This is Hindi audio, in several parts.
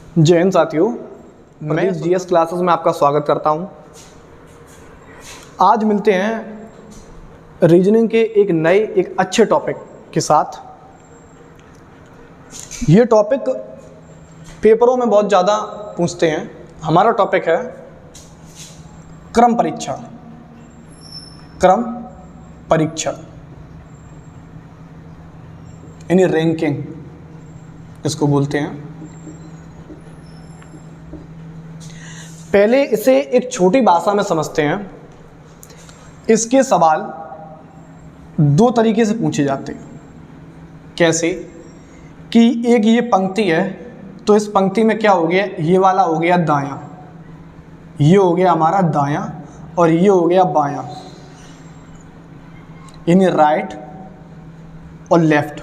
जय हिंद साथियों, मैं जीएस क्लासेस में आपका स्वागत करता हूं। आज मिलते हैं रीजनिंग के एक अच्छे टॉपिक के साथ। ये टॉपिक पेपरों में बहुत ज़्यादा पूछते हैं। हमारा टॉपिक है क्रम परीक्षा। क्रम परीक्षा यानी रैंकिंग इसको बोलते हैं। पहले इसे एक छोटी भाषा में समझते हैं। इसके सवाल दो तरीके से पूछे जाते हैं। कैसे कि एक ये पंक्ति है, तो इस पंक्ति में क्या हो गया, ये वाला हो गया दायां, ये हो गया हमारा दायां और ये हो गया बायां, यानी राइट और लेफ्ट।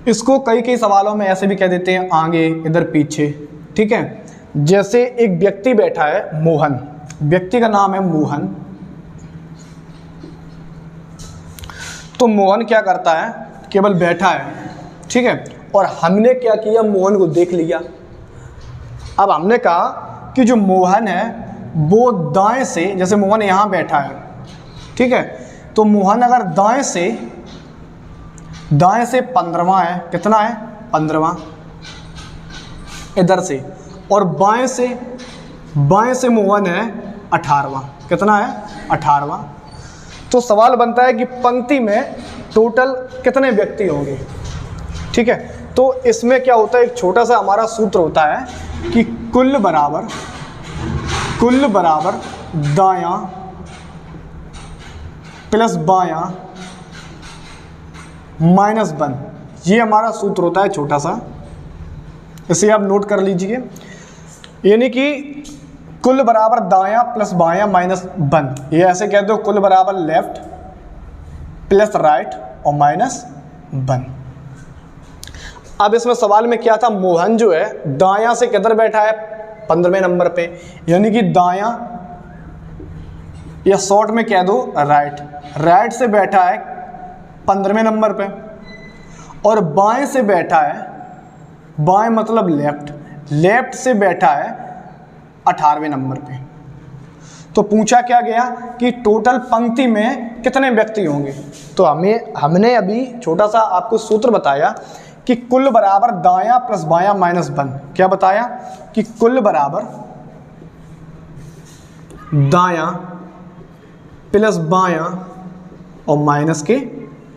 इसको कई सवालों में ऐसे भी कह देते हैं, आगे, इधर, पीछे। ठीक है। जैसे एक व्यक्ति बैठा है, मोहन, व्यक्ति का नाम है मोहन। तो मोहन क्या करता है, केवल बैठा है। ठीक है। और हमने क्या किया, मोहन को देख लिया। अब हमने कहा कि जो मोहन है वो दाएं से, जैसे मोहन यहाँ बैठा है, ठीक है, तो मोहन अगर दाएं से 15वां है, कितना है, 15वां इधर से, और बाएं से मोहन है 18वां, कितना है, 18वां। तो सवाल बनता है कि पंक्ति में टोटल कितने व्यक्ति होंगे। ठीक है। तो इसमें क्या होता है, एक छोटा सा हमारा सूत्र होता है कि कुल बराबर दायां प्लस बायां माइनस 1। ये हमारा सूत्र होता है छोटा सा, इसे आप नोट कर लीजिए। यानी कि कुल बराबर दायां प्लस बायां माइनस 1। ये ऐसे कह दो, कुल बराबर लेफ्ट प्लस राइट और माइनस 1। अब इसमें सवाल में क्या था, मोहन जो है दायां से किधर बैठा है, 15वें नंबर पे, यानी कि दायां, या शॉर्ट में कह दो राइट से बैठा है 15वें नंबर पे, और बाएं से बैठा है, बाएं मतलब लेफ्ट से बैठा है 18वें नंबर पे। तो पूछा क्या गया कि टोटल पंक्ति में कितने व्यक्ति होंगे। तो हमने अभी छोटा सा आपको सूत्र बताया कि कुल बराबर दायां प्लस बायां माइनस 1। क्या बताया कि कुल बराबर दायां प्लस बायां और माइनस के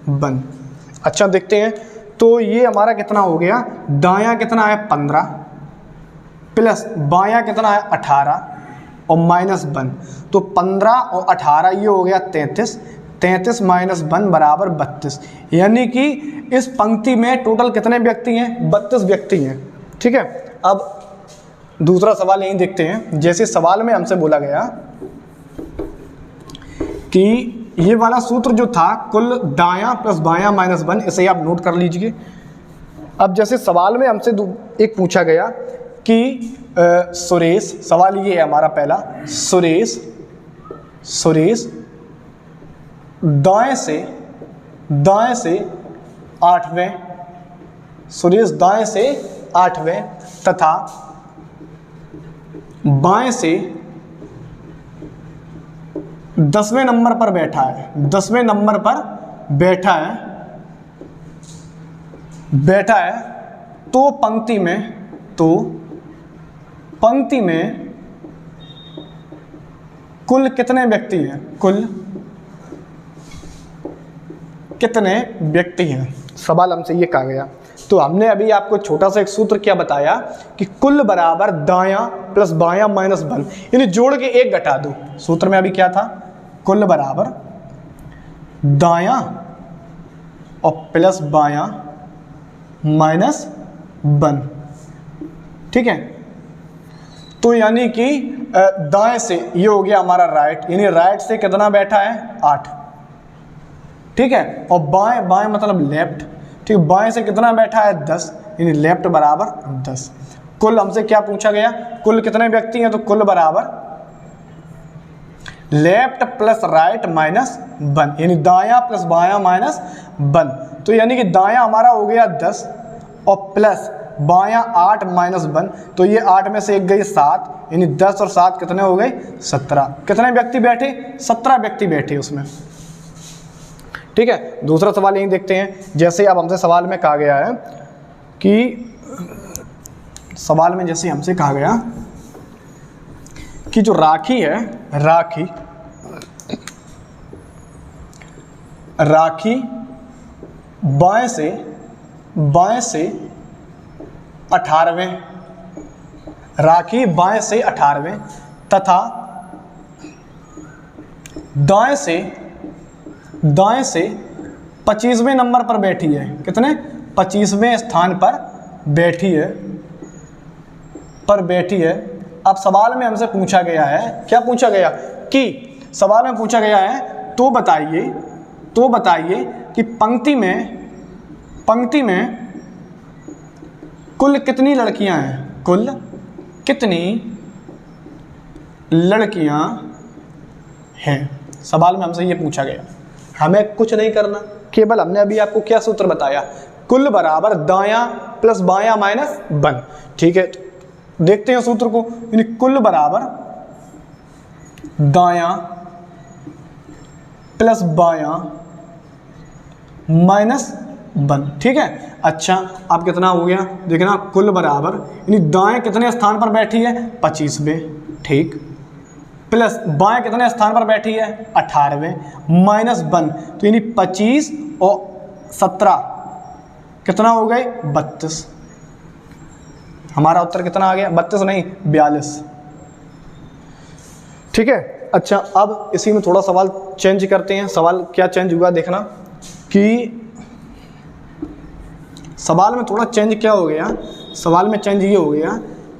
1। अच्छा, देखते हैं। तो ये हमारा कितना हो गया, दायां कितना है 15 प्लस बायां कितना है 18 और माइनस 1। तो 15 और 18 ये हो गया 33 माइनस 1 बराबर 32। यानी कि इस पंक्ति में टोटल कितने व्यक्ति हैं, 32 व्यक्ति हैं। ठीक है। अब दूसरा सवाल यही देखते हैं। जैसे सवाल में हमसे बोला गया कि ये वाला सूत्र जो था, कुल दायां प्लस बायां माइनस 1, इसे आप नोट कर लीजिए। अब जैसे सवाल में हमसे एक पूछा गया कि सुरेश, सवाल ये है हमारा पहला, सुरेश दाएं से 8वें, सुरेश दाएं से 8वें तथा बाएं से 10वें नंबर पर बैठा है, 10वें नंबर पर बैठा है। तो पंक्ति में कुल कितने व्यक्ति हैं, कुल कितने व्यक्ति हैं, सवाल हमसे ये कहा गया। तो हमने अभी आपको छोटा सा एक सूत्र क्या बताया कि कुल बराबर दायां प्लस बायां माइनस 1, यानी जोड़ के 1 घटा दो। सूत्र में अभी क्या था, कुल बराबर दायां और प्लस बायां माइनस 1। ठीक है। तो यानी कि दाएं से ये हो गया हमारा राइट, यानी राइट से कितना बैठा है, 8। ठीक है। और बाएं मतलब लेफ्ट। ठीक, बाएं से कितना बैठा है, 10, यानी लेफ्ट बराबर 10। कुल हमसे क्या पूछा गया, कुल कितने व्यक्ति हैं, तो कुल बराबर लेफ्ट प्लस राइट माइनस 1, यानी दायां प्लस बायां माइनस 1। तो यानी कि दायां हमारा हो गया 10 और प्लस बायां 8 माइनस 1, तो ये 8 में से 1 गई 7, यानी 10 और 7 कितने हो गए 17। कितने व्यक्ति बैठे 17 व्यक्ति बैठे उसमें। ठीक है, दूसरा सवाल यही देखते हैं। जैसे अब हमसे सवाल में कहा गया है कि सवाल में जैसे हमसे कहा गया कि जो राखी है, राखी बाएं से 18वें, राखी बाएं से 18वें तथा दाएं से 25वें नंबर पर बैठी है। कितने 25वें स्थान पर बैठी है। अब सवाल में हमसे पूछा गया है, क्या पूछा गया कि सवाल में पूछा गया है तो बताइए कि पंक्ति में कुल कितनी लड़कियां हैं, कुल कितनी लड़कियां हैं। सवाल में हमसे ये पूछा गया, हमें कुछ नहीं करना, केवल हमने अभी आपको क्या सूत्र बताया, कुल बराबर दायां प्लस बायां माइनस 1। ठीक है, देखते हैं सूत्र को, यानी कुल बराबर दायां प्लस बायां माइनस 1। ठीक है, अच्छा अब कितना हो गया देखना, कुल बराबर यानी दाएं कितने स्थान पर बैठी है 25वें, ठीक, प्लस बाएं कितने स्थान पर बैठी है 18वें, माइनस 1, तो यानी 25 और 17 कितना हो गए 32। हमारा उत्तर कितना आ गया 32 नहीं 42। ठीक है, अच्छा अब इसी में थोड़ा सवाल चेंज करते हैं। सवाल क्या चेंज हुआ देखना कि सवाल में थोड़ा चेंज क्या हो गया, सवाल में चेंज ये हो गया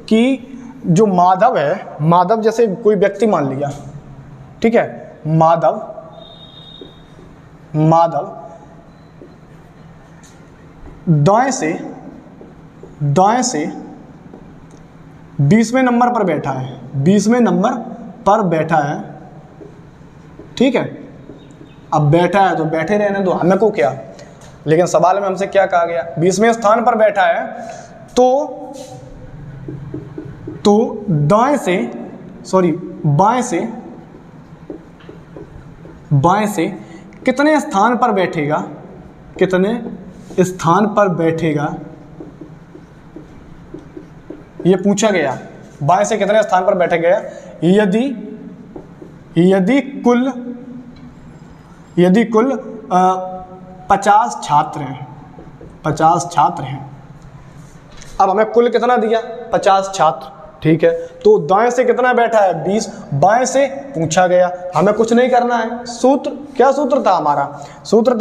कि जो माधव है, माधव जैसे कोई व्यक्ति मान लिया, ठीक है, माधव दाएं से 20वें नंबर पर बैठा है, 20वें नंबर पर बैठा है। ठीक है, अब बैठा है तो बैठे रहने दो, हमें को क्या, लेकिन सवाल में हमसे क्या कहा गया 20वें स्थान पर बैठा है तो बाएं से कितने स्थान पर बैठेगा, ये पूछा गया, बाएं से कितने स्थान पर बैठेगा। यदि कुल 50 छात्र हैं, अब हमें कुल कितना दिया 50 छात्र, ठीक है, तो दाएं से कितना बैठा है 20, बाएं से पूछा गया, हमें कुछ नहीं करना है। सूत्र क्या सूत्र था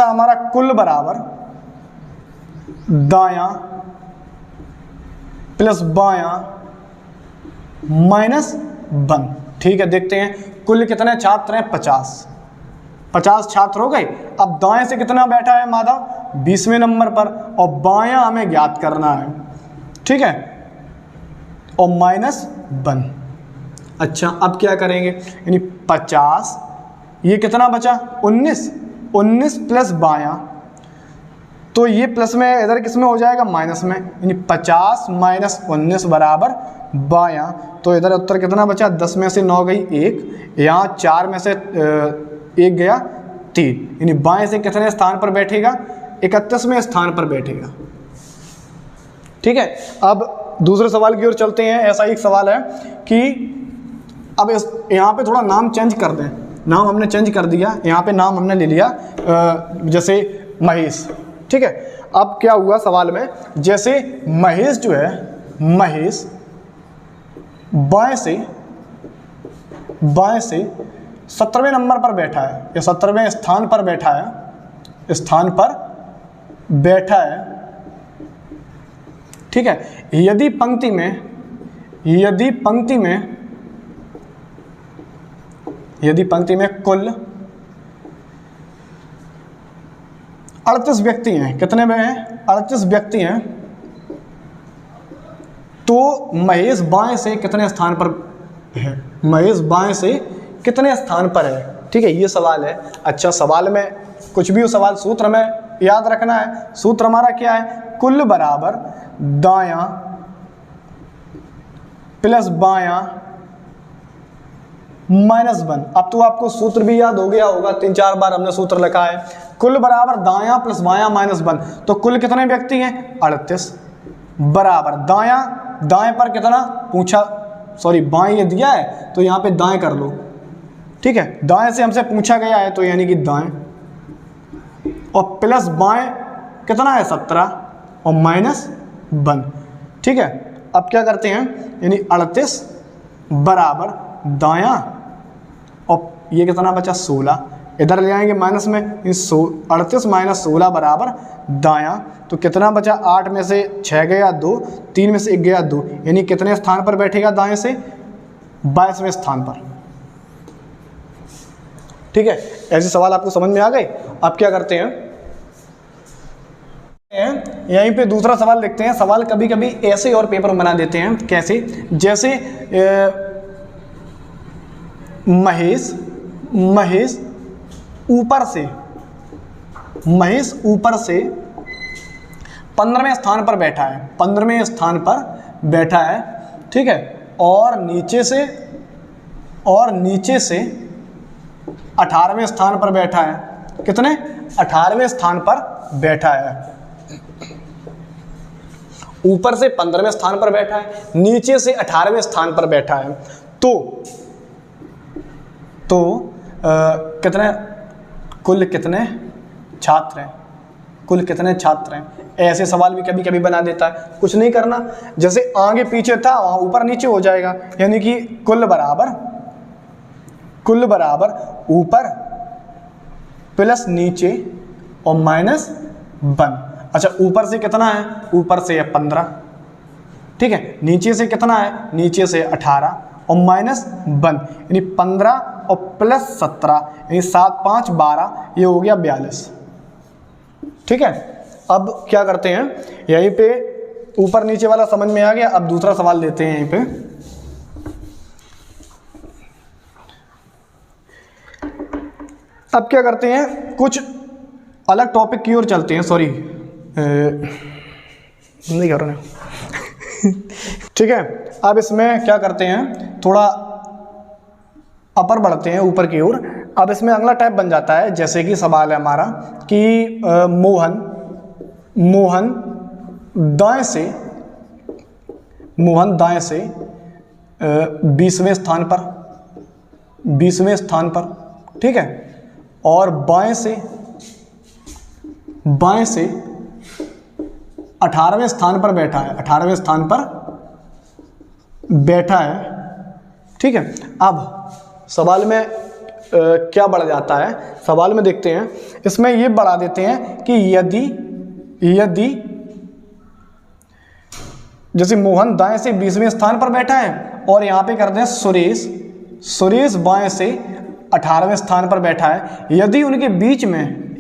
हमारा, कुल बराबर दायां प्लस बायां माइनस 1। ठीक है, देखते हैं कुल कितने छात्र हैं 50 छात्र हो गए। अब दाएं से कितना बैठा है माधव 20वें नंबर पर, और बायां हमें ज्ञात करना है, ठीक है, और माइनस 1। अच्छा अब क्या करेंगे, यानी 50, ये कितना बचा 19 प्लस बायां, तो ये प्लस में इधर किस में हो जाएगा माइनस में, यानी 50 माइनस 19 बराबर बायां, तो इधर उत्तर कितना बचा 10 में से 9 गई 1, यहाँ 4 में से 1 गया 3, यानी बाएं से कितने स्थान पर बैठेगा 31वें स्थान पर बैठेगा। ठीक है, अब दूसरे सवाल की ओर चलते हैं। ऐसा एक सवाल है कि अब यहाँ पे थोड़ा नाम चेंज कर दें, नाम हमने चेंज कर दिया, यहाँ पे नाम हमने ले लिया जैसे महेश। ठीक है, अब क्या हुआ सवाल में, जैसे महेश जो है, महेश बाएं से 17वें नंबर पर बैठा है या 17वें स्थान पर बैठा है, ठीक है, यदि पंक्ति में कुल 38 व्यक्ति हैं, कितने में हैं 38 व्यक्ति हैं, तो महेश बाएं से कितने स्थान पर है, महेश बाएं से कितने स्थान पर है। ठीक है, ये सवाल है। अच्छा सवाल में कुछ भी हो, सवाल सूत्र में याद रखना है सूत्र हमारा क्या है, कुल बराबर दायां प्लस बायां माइनस 1। अब तो आपको सूत्र भी याद हो गया होगा, 3-4 बार हमने सूत्र लिखा है। कुल बराबर दायां प्लस बायां माइनस 1, तो कुल कितने व्यक्ति हैं 38 बराबर दायां, दाएं पर कितना पूछा, सॉरी बाएं ये दिया है तो यहाँ पे दाएं कर लो, ठीक है, दाएं से हमसे पूछा गया है तो यानी कि दाएं, और प्लस बाएं कितना है 17 और माइनस 1, ठीक है। अब क्या करते हैं, यानी 38 बराबर दायां और ये कितना बचा 16, इधर ले आएंगे माइनस में, 38 माइनस 16 बराबर दायां, तो कितना बचा 8 में से 6 गया 2, 3 में से 1 गया 2, यानी कितने स्थान पर बैठेगा दाएं से 22वें स्थान पर, ठीक है। ऐसे सवाल आपको समझ में आ गए। अब क्या करते हैं, यहीं पे दूसरा सवाल देखते हैं। सवाल कभी कभी ऐसे और पेपर में बना देते हैं, कैसे, जैसे महेश ऊपर से 15वें स्थान पर बैठा है, 15वें स्थान पर बैठा है, ठीक है, और नीचे से 18वें स्थान पर बैठा है, कितने 18वें स्थान पर बैठा है। ऊपर से 15वें स्थान पर बैठा है, नीचे से 18वें स्थान पर बैठा है, तो कितने कुल कितने छात्र हैं, ऐसे सवाल भी कभी कभी बना देता है। कुछ नहीं करना, जैसे आगे पीछे था वहाँ ऊपर नीचे हो जाएगा, यानी कि कुल बराबर ऊपर प्लस नीचे और माइनस 1। अच्छा, ऊपर से कितना है, ऊपर से है 15, ठीक है, नीचे से कितना है, नीचे से 18 और माइनस 1, यानी 15 और प्लस 17, यानी 7 5 12, ये हो गया 42, ठीक है। अब क्या करते हैं, यहीं पे ऊपर नीचे वाला समझ में आ गया। अब दूसरा सवाल लेते हैं यहीं पे, अब क्या करते हैं, कुछ अलग टॉपिक की ओर चलते हैं, सॉरी नहीं कर रहे ठीक है। अब इसमें क्या करते हैं, थोड़ा अपर बढ़ते हैं ऊपर की ओर। अब इसमें अगला टाइप बन जाता है, जैसे कि सवाल है हमारा कि मोहन दाएं से 20वें स्थान पर, ठीक है, और बाएं से 18वें स्थान पर बैठा है, 18वें स्थान पर बैठा है, ठीक है। अब सवाल में क्या बढ़ जाता है, सवाल में देखते हैं, इसमें ये बढ़ा देते हैं कि यदि जैसे मोहन दाएं से 20वें स्थान पर बैठा है और यहाँ पे करते हैं सुरेश बाएं से 18वें स्थान पर बैठा है, यदि उनके बीच में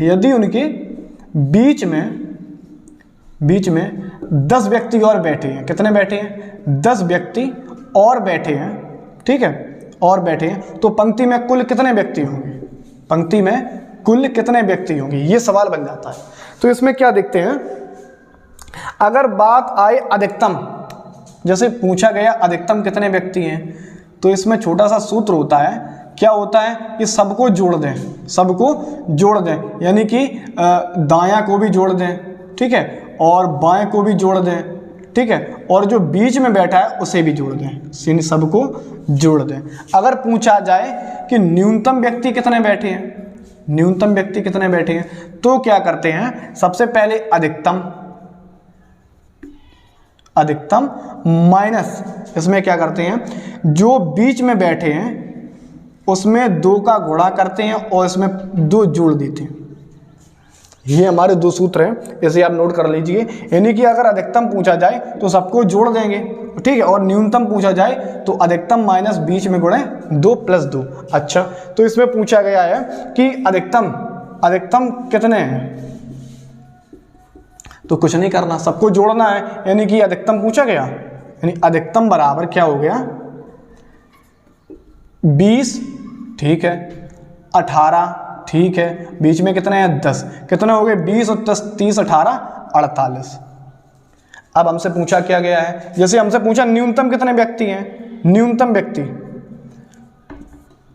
10 व्यक्ति और बैठे हैं, कितने बैठे हैं 10 व्यक्ति और बैठे हैं, ठीक है, और बैठे हैं, तो पंक्ति में कुल कितने व्यक्ति होंगे, ये सवाल बन जाता है। तो इसमें क्या देखते हैं, अगर बात आए अधिकतम, जैसे पूछा गया अधिकतम कितने व्यक्ति हैं, तो इसमें छोटा सा सूत्र होता है, क्या होता है कि सबको जोड़ दें, यानी कि दायां को भी जोड़ दें, ठीक है, और बाएं को भी जोड़ दें, ठीक है, और जो बीच में बैठा है उसे भी जोड़ दें, यानी सबको जोड़ दें। अगर पूछा जाए कि न्यूनतम व्यक्ति कितने बैठे हैं, तो क्या करते हैं, सबसे पहले अधिकतम माइनस, इसमें क्या करते हैं, जो बीच में बैठे हैं उसमें 2 का गुणा करते हैं और इसमें 2 जोड़ देते हैं। ये हमारे 2 सूत्र हैं, इसे आप नोट कर लीजिए। यानी कि अगर अधिकतम पूछा जाए तो सबको जोड़ देंगे, ठीक है, और न्यूनतम पूछा जाए तो अधिकतम माइनस बीच में गुणे 2 + 2। अच्छा, तो इसमें पूछा गया है कि अधिकतम कितने हैं, तो कुछ नहीं करना, सबको जोड़ना है, यानी कि अधिकतम पूछा गया, यानी अधिकतम बराबर क्या हो गया 20, ठीक है, 18 ठीक है। बीच में कितने हैं 10, कितने हो गए 20 और 10 30 18 48। अब हमसे पूछा क्या गया है, जैसे हमसे पूछा न्यूनतम कितने व्यक्ति हैं, न्यूनतम व्यक्ति,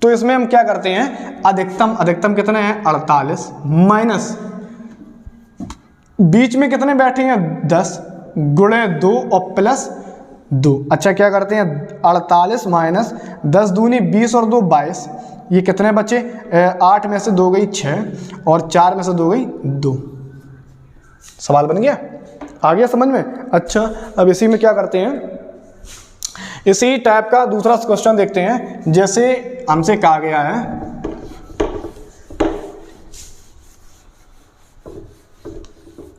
तो इसमें हम क्या करते हैं अधिकतम, अधिकतम कितने हैं 48 माइनस बीच में कितने बैठे हैं 10 गुणे 2 और प्लस 2। अच्छा क्या करते हैं 48 माइनस 10 दूनी 20 और 2 22, ये कितने बचे 8 में से 2 गई 6 और 4 में से 2 गई 2। सवाल बन गया, आ गया समझ में। अच्छा अब इसी में क्या करते हैं, इसी टाइप का दूसरा क्वेश्चन देखते हैं। जैसे हमसे कहा गया है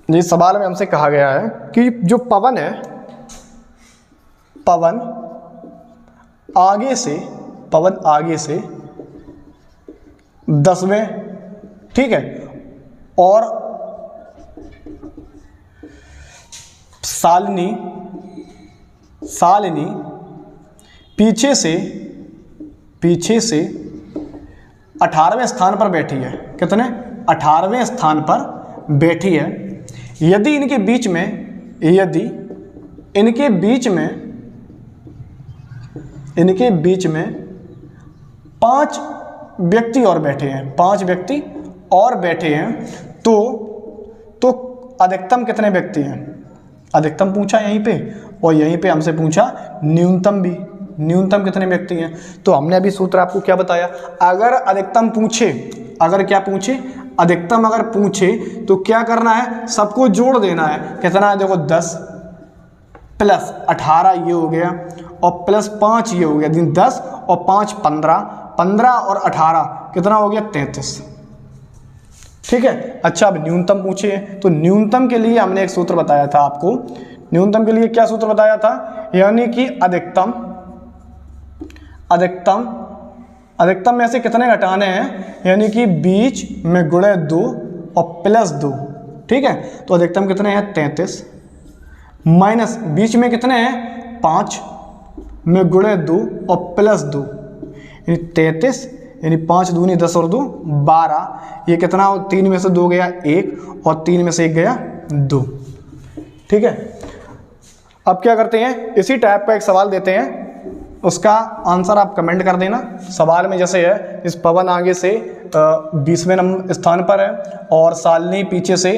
जी, सवाल में हमसे कहा गया है कि जो पवन है, पवन आगे से 10वें, ठीक है, और शालिनी पीछे से 18वें स्थान पर बैठी है। कितने 18वें स्थान पर बैठी है। यदि इनके बीच में 5 व्यक्ति और बैठे हैं, 5 व्यक्ति और बैठे हैं, तो अधिकतम कितने व्यक्ति हैं, अधिकतम पूछा यहीं पे, और यहीं पे हमसे पूछा न्यूनतम भी, न्यूनतम कितने व्यक्ति हैं। तो हमने अभी सूत्र आपको क्या बताया, अगर अधिकतम पूछे, अगर क्या पूछे अधिकतम अगर पूछे तो क्या करना है, सबको जोड़ देना है। कितना है देखो 10 प्लस 18 ये हो गया और प्लस 5 ये हो गया, 10 और 5 15, 15 और 18 कितना हो गया 33, ठीक है। अच्छा अब न्यूनतम पूछे, तो न्यूनतम के लिए हमने एक सूत्र बताया था आपको। न्यूनतम के लिए क्या सूत्र बताया था, यानी कि अधिकतम में से कितने घटाने हैं, यानी कि बीच में गुणे 2 और प्लस 2, ठीक है। तो अधिकतम कितने हैं 33 माइनस बीच में कितने हैं 5 में गुणे 2 और प्लस 2, यानी 33, यानी 5 दूनी 10 और 2 12, ये कितना 3 में से 2 गया 1 और 3 में से 1 गया 2, ठीक है। अब क्या करते हैं, इसी टाइप का एक सवाल देते हैं, उसका आंसर आप कमेंट कर देना। सवाल में जैसे है, इस पवन आगे से 20वें नंबर स्थान पर है और शालिनी पीछे से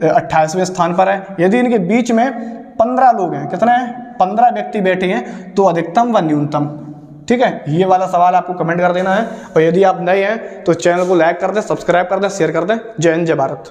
28वें स्थान पर है। यदि इनके बीच में 15 लोग हैं, कितने हैं 15 व्यक्ति बैठे हैं, तो अधिकतम व न्यूनतम, ठीक है। ये वाला सवाल आपको कमेंट कर देना है। और यदि आप नए हैं तो चैनल को लाइक कर दें, सब्सक्राइब कर दें, शेयर कर दें। जय हिंद जय भारत।